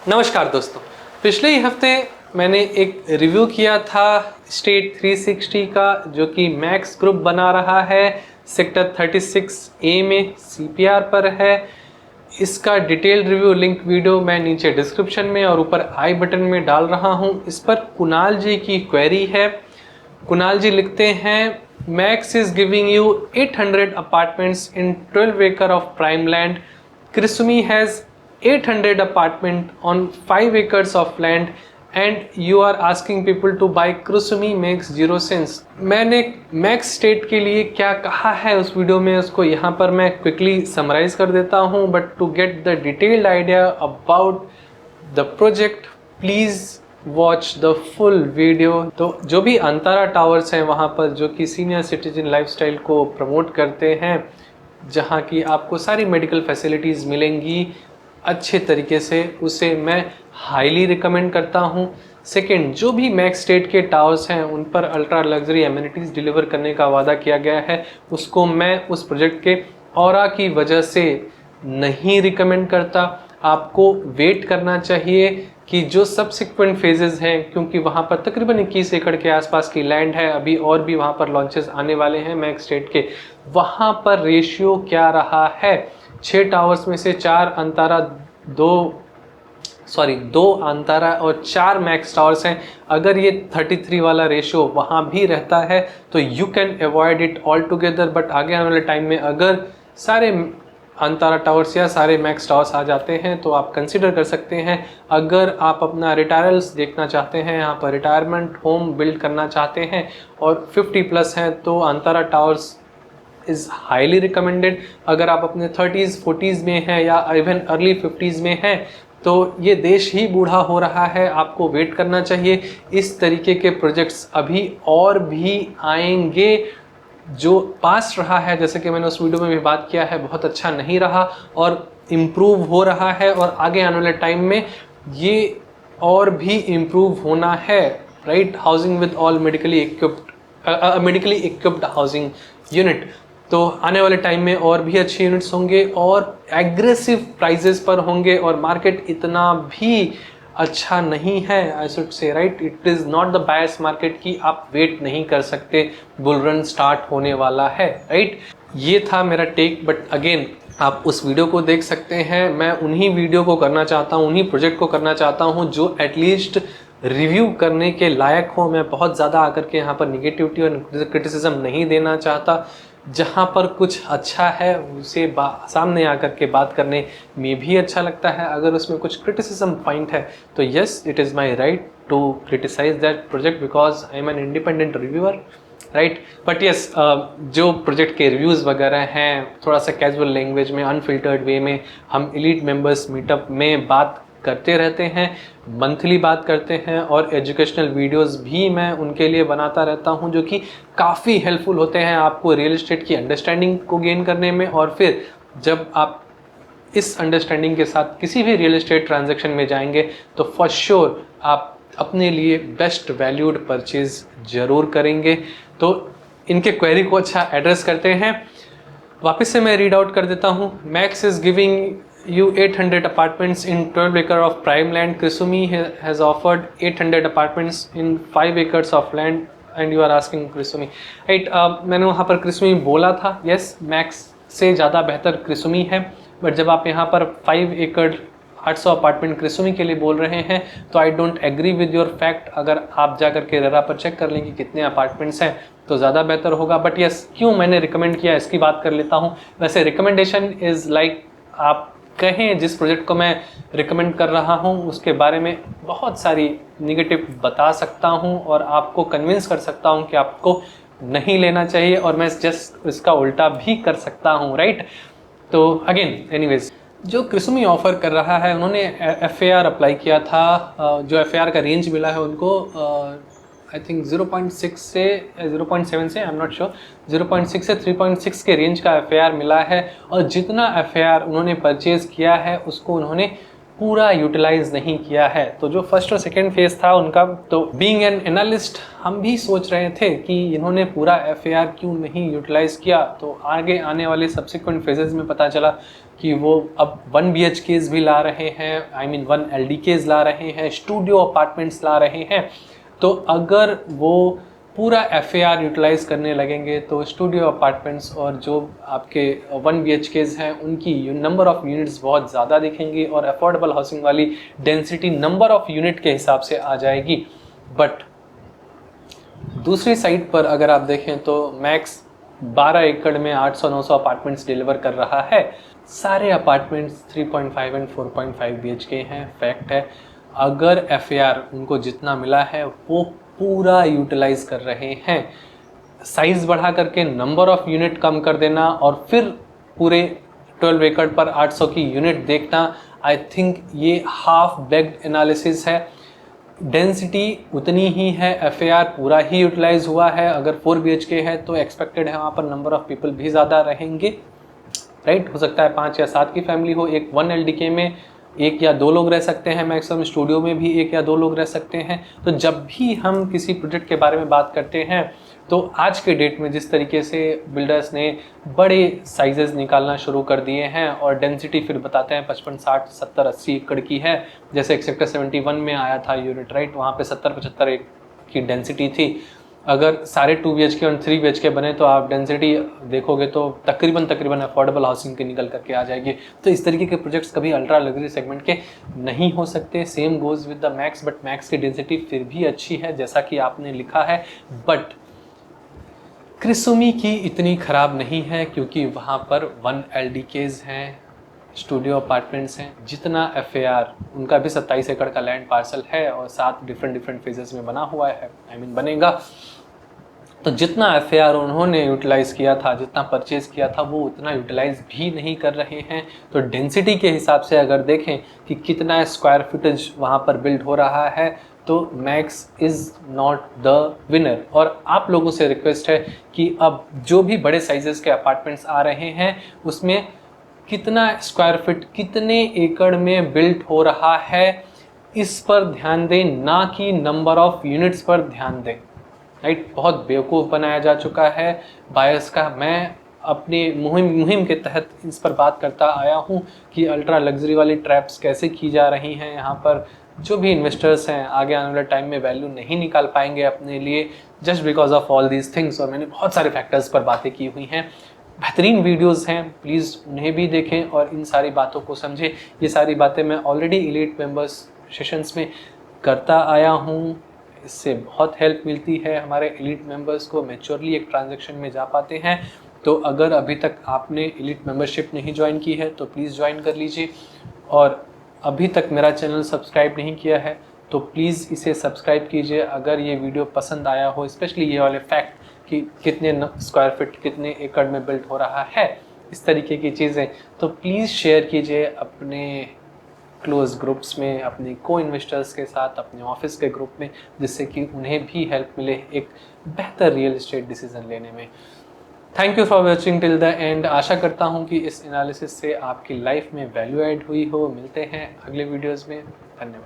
नमस्कार दोस्तों, पिछले ही हफ्ते मैंने एक रिव्यू किया था स्टेट 360 का, जो कि मैक्स ग्रुप बना रहा है सेक्टर 36A में CPR पर है। इसका डिटेल्ड रिव्यू लिंक वीडियो मैं नीचे डिस्क्रिप्शन में और ऊपर आई बटन में डाल रहा हूं। इस पर कुणाल जी की क्वेरी है। कुणाल जी लिखते हैं, max is giving you 800 apartments in 12 acre of prime land. Krisumi has 800 apartment on 5 acres of land and you are asking people to buy Krisumi makes zero sense. मैंने मैक्स स्टेट के लिए क्या कहा है उस वीडियो में, उसको यहाँ पर मैं क्विकली समराइज कर देता हूँ, but to get the detailed idea about the project please watch the full video. तो जो भी अंतारा टावर्स हैं वहाँ पर, जो कि सीनियर सिटीजन लाइफस्टाइल को प्रमोट करते हैं, जहाँ की आपको सारी मेडिकल फैसिलिटीज़ मिलेंगी अच्छे तरीके से, उसे मैं हाईली रिकमेंड करता हूँ। सेकेंड, जो भी मैक्स स्टेट के टावर्स हैं उन पर अल्ट्रा लग्जरी एमिनिटीज़ डिलीवर करने का वादा किया गया है, उसको मैं उस प्रोजेक्ट के ऑरा की वजह से नहीं रिकमेंड करता। आपको वेट करना चाहिए कि जो सब्सिक्वेंट फेजेस हैं, क्योंकि वहाँ पर तकरीबन 21 एकड़ के आसपास की लैंड है, अभी और भी वहाँ पर लॉन्चेस आने वाले हैं मैक्स स्टेट के। वहाँ पर रेशियो क्या रहा है, 6 टावर्स में से 4 अंतारा, 2 अंतारा और 4 मैक्स टावर्स हैं। अगर ये 33 वाला रेशियो वहाँ भी रहता है तो you can avoid it all together. But आगे आने वाले टाइम में अगर सारे अंतारा टावर्स या सारे मैक्स टावर्स आ जाते हैं तो आप कंसिडर कर सकते हैं। अगर आप अपना रिटायरल्स देखना चाहते हैं, यहाँ पर रिटायरमेंट होम बिल्ड करना चाहते हैं और 50+ हैं, तो Antara towers is highly recommended. अगर आप अपने 30s 40s में हैं या इवन अर्ली 50s में हैं तो ये देश ही बूढ़ा हो रहा है, आपको वेट करना चाहिए। इस तरीके के प्रोजेक्ट्स अभी और भी आएंगे। जो पास्ट रहा है, जैसे कि मैंने उस वीडियो में भी बात किया है, बहुत अच्छा नहीं रहा और इम्प्रूव हो रहा है, और आगे आने वाले टाइम में ये और भी इम्प्रूव होना है। Right, housing with all medically equipped housing unit. तो आने वाले टाइम में और भी अच्छे यूनिट्स होंगे और एग्रेसिव प्राइजेस पर होंगे, और मार्केट इतना भी अच्छा नहीं है, I should say. Right, it is not the bias market की आप वेट नहीं कर सकते, बुल रन स्टार्ट होने वाला है। राइट, ये था मेरा टेक। बट अगेन आप उस वीडियो को देख सकते हैं। मैं उन्हीं वीडियो को करना चाहता हूँ, उन्हीं प्रोजेक्ट को करना चाहता हूँ जो एटलीस्ट रिव्यू करने के लायक हो। मैं बहुत ज़्यादा आकर के यहाँ पर निगेटिविटी और क्रिटिसिज्म नहीं देना चाहता। जहाँ पर कुछ अच्छा है उसे सामने आकर के बात करने में भी अच्छा लगता है। अगर उसमें कुछ क्रिटिसिज्म पॉइंट है तो yes, it is my right to criticise that project because I am an independent reviewer. Right, but yes, जो प्रोजेक्ट के रिव्यूज़ वगैरह हैं, थोड़ा सा कैजुअल लैंग्वेज में, अनफिल्टर्ड वे में हम एलीट मेंबर्स मीटअप में बात करते रहते हैं, मंथली बात करते हैं, और एजुकेशनल वीडियोस भी मैं उनके लिए बनाता रहता हूं, जो कि काफ़ी हेल्पफुल होते हैं आपको रियल एस्टेट की अंडरस्टैंडिंग को गेन करने में। और फिर जब आप इस अंडरस्टैंडिंग के साथ किसी भी रियल एस्टेट ट्रांजैक्शन में जाएंगे तो फॉर श्योर आप अपने लिए बेस्ट वैल्यूड परचेज जरूर करेंगे। तो इनके क्वेरी को अच्छा एड्रेस करते हैं। वापस से मैं रीड आउट कर देता हूँ। Max is giving you 800 apartments in 12 acre of prime land. Krisumi has offered 800 apartments in 5 acres of land and you are asking Krisumi. Right, मैंने वहाँ पर Krisumi बोला था। yes, मैक्स से ज़्यादा बेहतर Krisumi है, बट जब आप यहाँ पर 5 एकड़ 800 अपार्टमेंट Krisumi के लिए बोल रहे हैं तो I don't agree with your fact. अगर आप जा करके रेरा पर चेक कर लेंगे कितने अपार्टमेंट्स हैं तो ज़्यादा बेहतर होगा। बट यस, क्यों मैंने रिकमेंड किया इसकी बात कर लेता हूँ। वैसे रिकमेंडेशन इज़ लाइक, आप कहें जिस प्रोजेक्ट को मैं रिकमेंड कर रहा हूं उसके बारे में बहुत सारी निगेटिव बता सकता हूं और आपको कन्विंस कर सकता हूं कि आपको नहीं लेना चाहिए, और मैं जस्ट इसका उल्टा भी कर सकता हूं। राइट, तो अगेन एनीवेज, जो Krisumi ऑफर कर रहा है, उन्होंने FAR अप्लाई किया था। जो FAR का रेंज मिला है उनको आई थिंक 0.6 से 0.7 से, आई एम नॉट श्योर, 0.6 से 3.6 के रेंज का FAR मिला है। और जितना FAR उन्होंने परचेज किया है उसको उन्होंने पूरा यूटिलाइज नहीं किया है। तो जो फर्स्ट और सेकेंड फेज था उनका, तो बीइंग एन एनालिस्ट हम भी सोच रहे थे कि इन्होंने पूरा FAR क्यों नहीं यूटिलाइज किया। तो आगे आने वाले सब्सिक्वेंट फेजेस में पता चला कि वो अब 1 BHKs भी ला रहे हैं, I mean 1 LDKs ला रहे हैं, स्टूडियो अपार्टमेंट्स ला रहे हैं। तो अगर वो पूरा FAR यूटिलाइज करने लगेंगे तो स्टूडियो अपार्टमेंट्स और जो आपके 1 BHKs हैं उनकी नंबर ऑफ यूनिट्स बहुत ज़्यादा दिखेंगी और अफोर्डेबल हाउसिंग वाली डेंसिटी नंबर ऑफ यूनिट के हिसाब से आ जाएगी। बट दूसरी साइड पर अगर आप देखें तो मैक्स 12 एकड़ में 800-900 अपार्टमेंट्स डिलीवर कर रहा है। सारे अपार्टमेंट्स 3.5 एंड 4.5 BHK हैं, फैक्ट है। अगर FAR उनको जितना मिला है वो पूरा यूटिलाइज कर रहे हैं, साइज बढ़ा करके नंबर ऑफ यूनिट कम कर देना और फिर पूरे 12 एकड़ पर 800 की यूनिट देखना, आई थिंक ये हाफ बेक्ड एनालिसिस है। डेंसिटी उतनी ही है, FAR पूरा ही यूटिलाइज हुआ है। अगर 4 BHK है तो एक्सपेक्टेड है वहाँ पर नंबर ऑफ पीपल भी ज़्यादा रहेंगे, राइट। हो सकता है 5 या 7 की फैमिली हो। एक 1 LDK में 1 या 2 लोग रह सकते हैं मैक्सिमम, स्टूडियो में भी 1 या 2 लोग रह सकते हैं। तो जब भी हम किसी प्रोजेक्ट के बारे में बात करते हैं तो आज के डेट में जिस तरीके से बिल्डर्स ने बड़े साइजेस निकालना शुरू कर दिए हैं और डेंसिटी फिर बताते हैं 55, 60, 70, 80 एकड़ की है, जैसे एक सेक्टर 71 में आया था यूनिट, राइट, वहाँ पे 70-75 की डेंसिटी थी। अगर सारे 2 BHK और 3 BHK बने तो आप डेंसिटी देखोगे तो तकरीबन अफोर्डेबल हाउसिंग के निकल करके आ जाएगी। तो इस तरीके के प्रोजेक्ट्स कभी अल्ट्रा लग्जरी सेगमेंट के नहीं हो सकते। Same goes with the max, but max की डेंसिटी फिर भी अच्छी है जैसा कि आपने लिखा है। बट क्रिसोमी की इतनी ख़राब नहीं है क्योंकि वहाँ पर 1 LDKs हैं, स्टूडियो अपार्टमेंट्स हैं। जितना FAR, उनका भी 27 एकड़ का लैंड पार्सल है और 7 डिफरेंट फेजेस में बना हुआ है, बनेगा। तो जितना FAR उन्होंने यूटिलाइज़ किया था, जितना परचेज़ किया था, वो उतना यूटिलाइज़ भी नहीं कर रहे हैं। तो डेंसिटी के हिसाब से अगर देखें कि कितना स्क्वायर फुटेज वहाँ पर बिल्ड हो रहा है तो max is not the winner. और आप लोगों से रिक्वेस्ट है कि अब जो भी बड़े साइजेस के अपार्टमेंट्स आ रहे हैं उसमें कितना स्क्वायर फीट, कितने एकड़ में बिल्ट हो रहा है, इस पर ध्यान दें, ना कि नंबर ऑफ यूनिट्स पर ध्यान दें, राइट। बहुत बेवकूफ़ बनाया जा चुका है बायर्स का। मैं अपनी मुहिम के तहत इस पर बात करता आया हूँ कि अल्ट्रा लग्जरी वाली ट्रैप्स कैसे की जा रही हैं। यहाँ पर जो भी इन्वेस्टर्स हैं आगे आने वाले टाइम में वैल्यू नहीं निकाल पाएंगे अपने लिए just because of all these things. और मैंने बहुत सारे फैक्टर्स पर बातें की हुई हैं, बेहतरीन वीडियोस हैं, प्लीज़ उन्हें भी देखें और इन सारी बातों को समझें। ये सारी बातें मैं ऑलरेडी एलीट मेंबर्स सेशंस में करता आया हूँ, इससे बहुत हेल्प मिलती है हमारे एलीट मेंबर्स को, मैच्योरली एक ट्रांजैक्शन में जा पाते हैं। तो अगर अभी तक आपने एलीट मेंबरशिप नहीं ज्वाइन की है तो प्लीज़ ज्वाइन कर लीजिए। और अभी तक मेरा चैनल सब्सक्राइब नहीं किया है तो प्लीज़ इसे सब्सक्राइब कीजिए। अगर ये वीडियो पसंद आया हो, स्पेशली ये वाले फैक्ट कि कितने स्क्वायर फीट, कितने एकड़ में बिल्ड हो रहा है, इस तरीके की चीज़ें, तो प्लीज़ शेयर कीजिए अपने क्लोज ग्रुप्स में, अपने को इन्वेस्टर्स के साथ, अपने ऑफिस के ग्रुप में, जिससे कि उन्हें भी हेल्प मिले एक बेहतर रियल एस्टेट डिसीजन लेने में। Thank you for watching till the end. आशा करता हूँ कि इस एनालिसिस से आपकी लाइफ में वैल्यू ऐड हुई हो। मिलते हैं अगले वीडियोज़ में। धन्यवाद।